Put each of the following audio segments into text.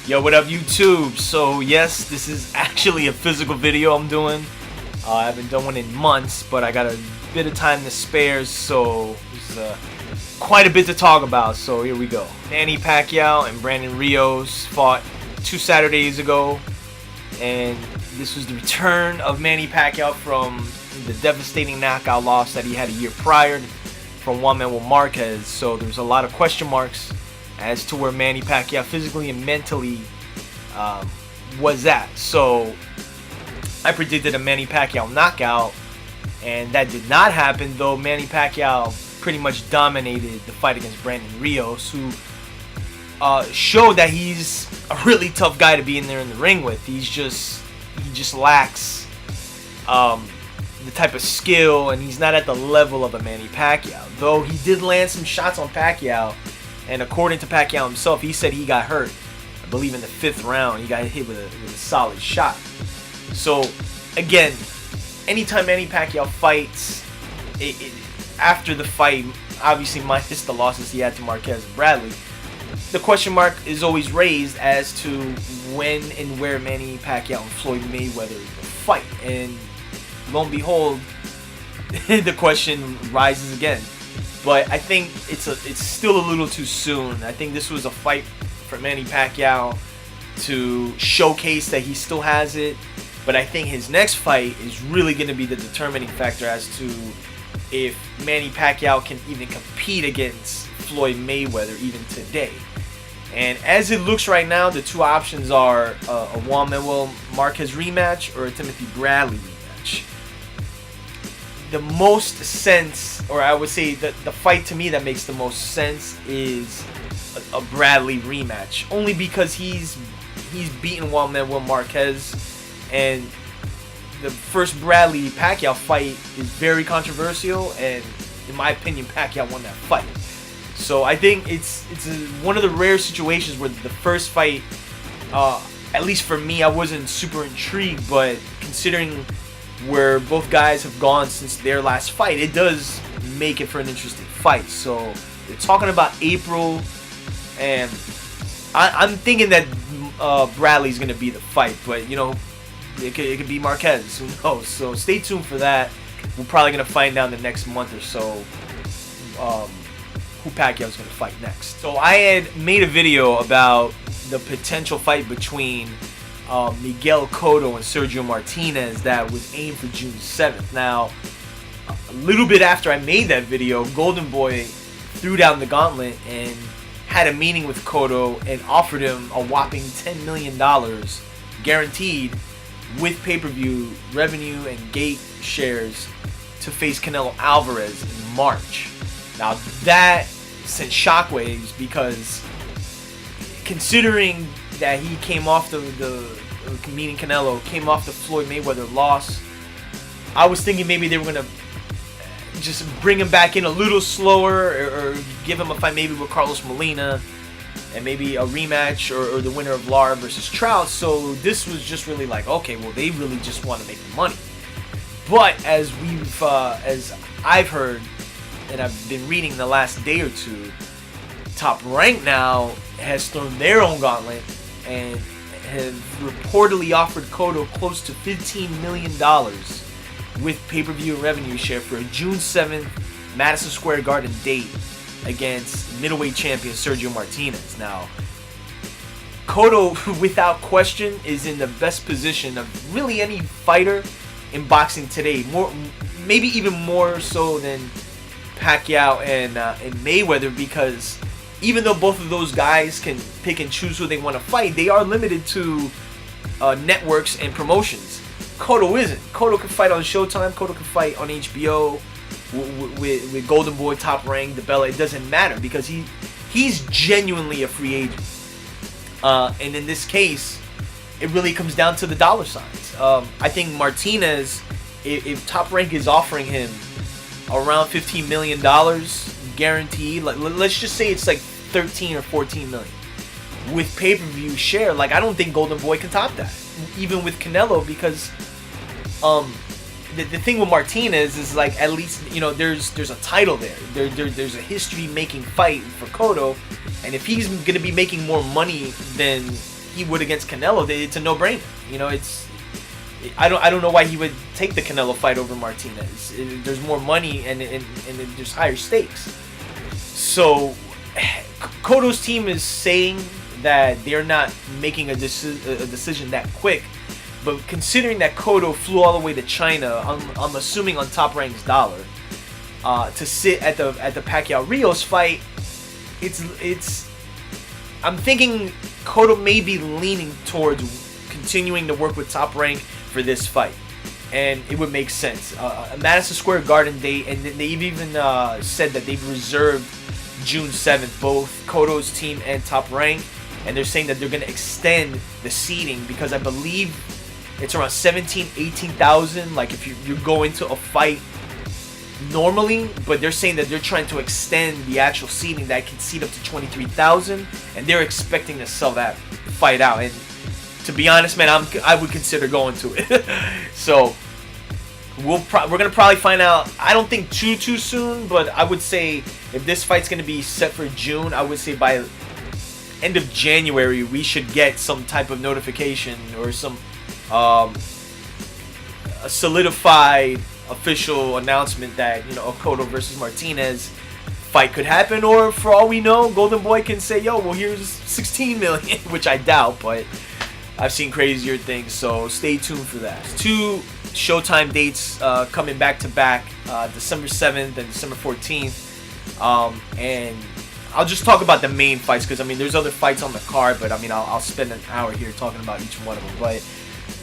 Yo, what up YouTube? So yes, this is actually a physical video I'm doing. I haven't done one in months, but I got a bit of time to spare, so there's quite a bit to talk about. So here we go. Manny Pacquiao and Brandon Rios fought 2 Saturdays ago, and this was the return of Manny Pacquiao from the devastating knockout loss that he had a year prior from Juan Manuel Marquez. So there's a lot of question marks as to where Manny Pacquiao physically and mentally was at. So I predicted a Manny Pacquiao knockout, and that did not happen, though Manny Pacquiao pretty much dominated the fight against Brandon Rios, who showed that he's a really tough guy to be in there in the ring with. He just lacks the type of skill, and he's not at the level of a Manny Pacquiao. Though he did land some shots on Pacquiao, and according to Pacquiao himself, he said he got hurt. I believe in the 5th round, he got hit with a solid shot. So, again, anytime Manny Pacquiao fights, after the fight, obviously minus the losses he had to Marquez and Bradley, the question mark is always raised as to when and where Manny Pacquiao and Floyd Mayweather will fight. And lo and behold, the question rises again. But I think it's still a little too soon. I think this was a fight for Manny Pacquiao to showcase that he still has it. But I think his next fight is really going to be the determining factor as to if Manny Pacquiao can even compete against Floyd Mayweather even today. And as it looks right now, the two options are a Juan Manuel Marquez rematch or a Timothy Bradley rematch. The most sense, or I would say the fight to me that makes the most sense is a Bradley rematch, only because he's beaten Juan Manuel Marquez, and the first Bradley Pacquiao fight is very controversial, and in my opinion, Pacquiao won that fight. So I think it's one of the rare situations where the first fight, at least for me, I wasn't super intrigued, but considering where both guys have gone since their last fight, it does make it for an interesting fight. So we're talking about April, and I'm thinking that Bradley's gonna be the fight, but you know, it could be Marquez, who knows? So stay tuned for that. We're probably gonna find out in the next month or so who Pacquiao's gonna fight next. So I had made a video about the potential fight between Miguel Cotto and Sergio Martinez that was aimed for June 7th. Now, a little bit after I made that video, Golden Boy threw down the gauntlet and had a meeting with Cotto and offered him a whopping $10 million guaranteed with pay-per-view revenue and gate shares to face Canelo Alvarez in March. Now that sent shockwaves, because considering that he came off the meeting Canelo, came off the Floyd Mayweather loss, I was thinking maybe they were going to just bring him back in a little slower, or give him a fight maybe with Carlos Molina, and maybe a rematch or the winner of Lara versus Trout. So this was just really like, okay, well, they really just want to make the money. But as I've heard, and I've been reading the last day or two, Top Rank now has thrown their own gauntlet and have reportedly offered Cotto close to $15 million with pay-per-view revenue share for a June 7th Madison Square Garden date against middleweight champion Sergio Martinez. Now, Cotto, without question, is in the best position of really any fighter in boxing today. Maybe even more so than Pacquiao and Mayweather, because even though both of those guys can pick and choose who they want to fight, they are limited to networks and promotions. Cotto isn't. Cotto can fight on Showtime. Cotto can fight on HBO with Golden Boy, Top Rank, the Bella. It doesn't matter, because he's genuinely a free agent. And in this case, it really comes down to the dollar signs. I think Martinez, if Top Rank is offering him around $15 million guaranteed, like let's just say it's like 13 or 14 million with pay-per-view share, like I don't think Golden Boy can top that, even with Canelo, because the thing with Martinez is, like, at least, you know, there's a title there. There's a history-making fight for Cotto, and if he's gonna be making more money than he would against Canelo, it's a no-brainer. You know, I don't know why he would take the Canelo fight over Martinez. There's more money and there's higher stakes. So Cotto's team is saying that they're not making a decision that quick. But considering that Cotto flew all the way to China, I'm assuming on Top Rank's dollar, to sit at the Pacquiao Rios fight, I'm thinking Cotto may be leaning towards continuing to work with Top Rank for this fight, and it would make sense. A Madison Square Garden date, and they've even said that they've reserved June 7th, both Cotto's team and Top Rank, and they're saying that they're going to extend the seating because I believe it's around 18,000. Like if you go into a fight normally, but they're saying that they're trying to extend the actual seating that can seat up to 23,000, and they're expecting to sell that fight out. And to be honest, man, I would consider going to it. So we're gonna probably find out. I don't think too soon, but I would say if this fight's gonna be set for June, I would say by end of January we should get some type of notification or some a solidified official announcement that, you know, a Cotto versus Martinez fight could happen, or for all we know, Golden Boy can say, yo, well, here's 16 million, which I doubt, but I've seen crazier things, so stay tuned for that. 2 Showtime dates coming back to back, December 7th and December 14th, and I'll just talk about the main fights because, I mean, there's other fights on the card, but I mean, I'll spend an hour here talking about each one of them. But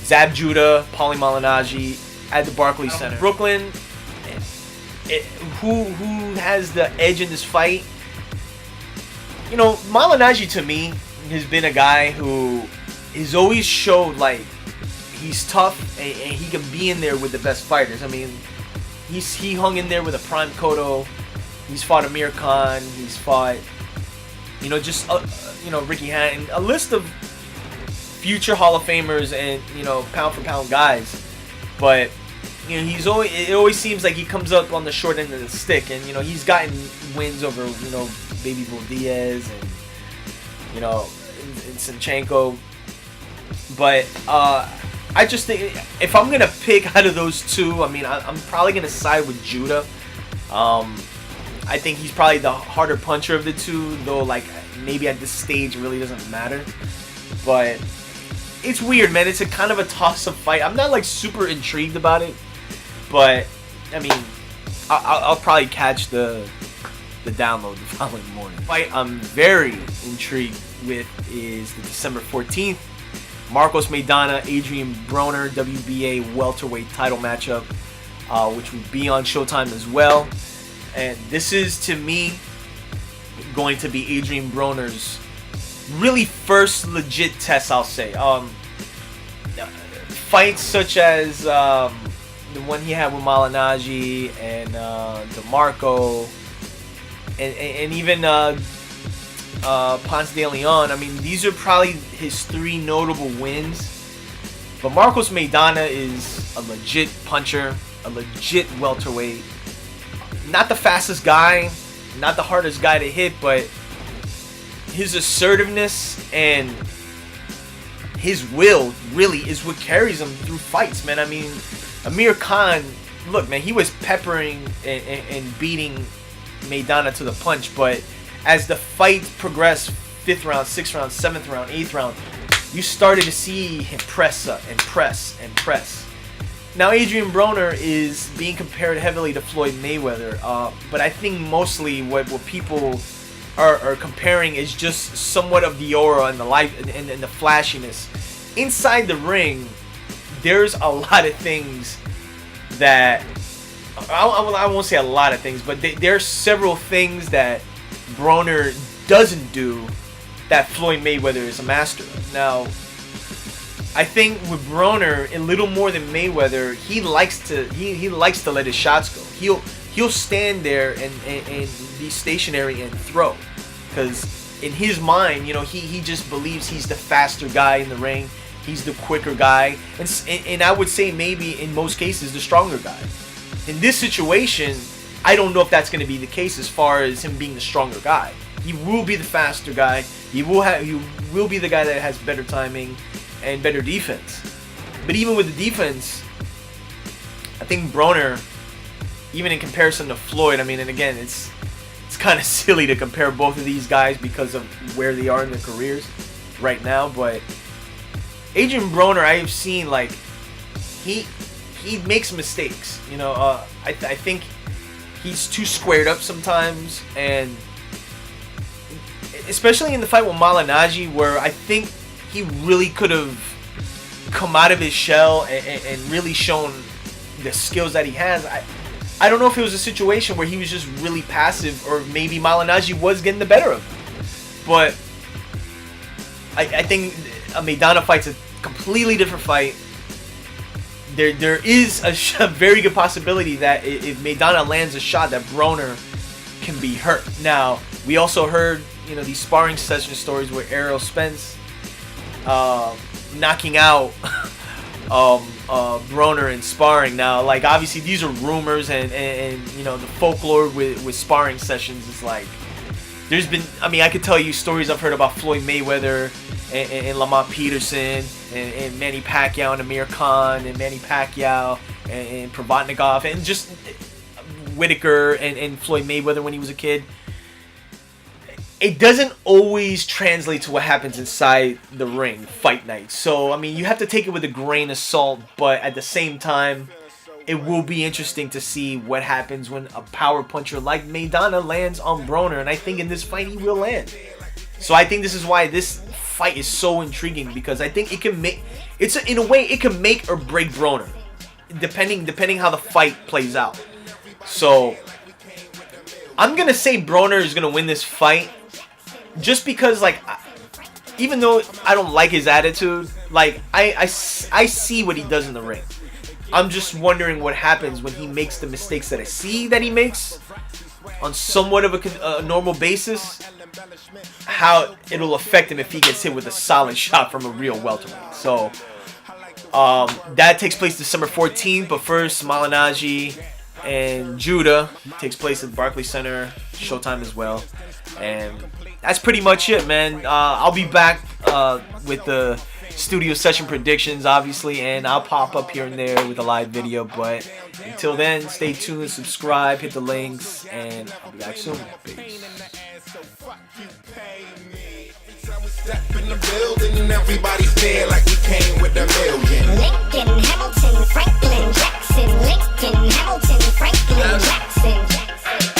Zab Judah, Paulie Malignaggi at the Barclays Center. Brooklyn, who has the edge in this fight? You know, Malignaggi to me has been a guy who has always showed like he's tough and he can be in there with the best fighters. I mean, he hung in there with a prime Cotto. He's fought Amir Khan. He's fought, you know, just you know, Ricky Hatton, a list of future Hall of Famers and, you know, pound for pound guys. But, you know, it always seems like he comes up on the short end of the stick, and, you know, he's gotten wins over, you know, Baby Bull Diaz and, you know, and Sinchenko. But I just think if I'm gonna pick out of those two, I mean, I'm probably gonna side with Judah. I think he's probably the harder puncher of the two, though, like, maybe at this stage it really doesn't matter. But it's weird, man. It's a kind of a toss-up fight. I'm not, like, super intrigued about it, but, I mean, I'll probably catch the download the following morning. The fight I'm very intrigued with is the December 14th. Marcos Maidana, Adrian Broner, WBA welterweight title matchup, which will be on Showtime as well. And this is, to me, going to be Adrian Broner's really first legit test, I'll say. Fights such as the one he had with Malignaggi and DeMarco and even Ponce de Leon. I mean, these are probably his 3 notable wins. But Marcos Maidana is a legit puncher, a legit welterweight. Not the fastest guy, not the hardest guy to hit, but his assertiveness and his will really is what carries him through fights, man. I mean, Amir Khan, look, man, he was peppering and beating Maidana to the punch, but as the fight progressed, 5th round, 6th round, 7th round, 8th round, you started to see him press up and press and press. Now, Adrian Broner is being compared heavily to Floyd Mayweather, but I think mostly what people are comparing is just somewhat of the aura and the life and the flashiness. Inside the ring, there's a lot of things that I won't say a lot of things, but there's several things that Broner doesn't do that Floyd Mayweather is a master of. Now, I think with Broner, a little more than Mayweather, he likes to let his shots go. He'll stand there and be stationary and throw, because in his mind, you know, he just believes he's the faster guy in the ring. He's the quicker guy, and I would say maybe in most cases the stronger guy. In this situation, I don't know if that's going to be the case as far as him being the stronger guy. He will be the faster guy. He will be the guy that has better timing and better defense. But even with the defense, I think Broner, even in comparison to Floyd, I mean, and again, it's kind of silly to compare both of these guys because of where they are in their careers right now. But Adrian Broner, I have seen, like, he makes mistakes. You know, I think he's too squared up sometimes, and especially in the fight with Malignaggi, where I think he really could have come out of his shell and really shown the skills that he has. I don't know if it was a situation where he was just really passive, or maybe Malignaggi was getting the better of him. But I think a Maidana fight's a completely different fight. There is a very good possibility that if Maidana lands a shot, that Broner can be hurt. Now, we also heard, you know, these sparring session stories where Errol Spence knocking out Broner in sparring. Now, like, obviously these are rumors, and you know, the folklore with sparring sessions is like, there's been, I mean, I could tell you stories I've heard about Floyd Mayweather and Lamont Peterson and Manny Pacquiao and Amir Khan and Manny Pacquiao and Provodnikov and just Whitaker and Floyd Mayweather when he was a kid. It doesn't always translate to what happens inside the ring, fight night. So, I mean, you have to take it with a grain of salt, but at the same time, it will be interesting to see what happens when a power puncher like Maidana lands on Broner, and I think in this fight he will land. So I think this is why this fight is so intriguing, because I think it can make, in a way, it can make or break Broner, depending how the fight plays out. So I'm gonna say Broner is gonna win this fight, just because, like, even though I don't like his attitude, like, I see what he does in the ring. I'm just wondering what happens when he makes the mistakes that I see that he makes on somewhat of a normal basis, how it'll affect him if he gets hit with a solid shot from a real welterweight. So that takes place December 14th, but first, Malignaggi and Judah takes place at Barclays Center, Showtime as well. And that's pretty much it, man. I'll be back with the studio session predictions, obviously, and I'll pop up here and there with a live video. But until then, stay tuned, subscribe, hit the links, and I'll be back soon. Peace. Step in the building and everybody's there like we came with a million. Lincoln, Hamilton, Franklin, Jackson. Lincoln, Hamilton, Franklin, Jackson.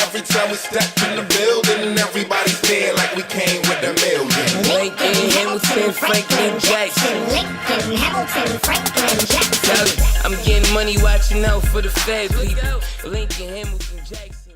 Every time we step in the building and everybody's there like we came with a million. Lincoln, Hamilton, Franklin, Jackson. Lincoln, Hamilton, Franklin, Jackson. I'm getting money, watching out for the fed people. Lincoln, Hamilton, Jackson.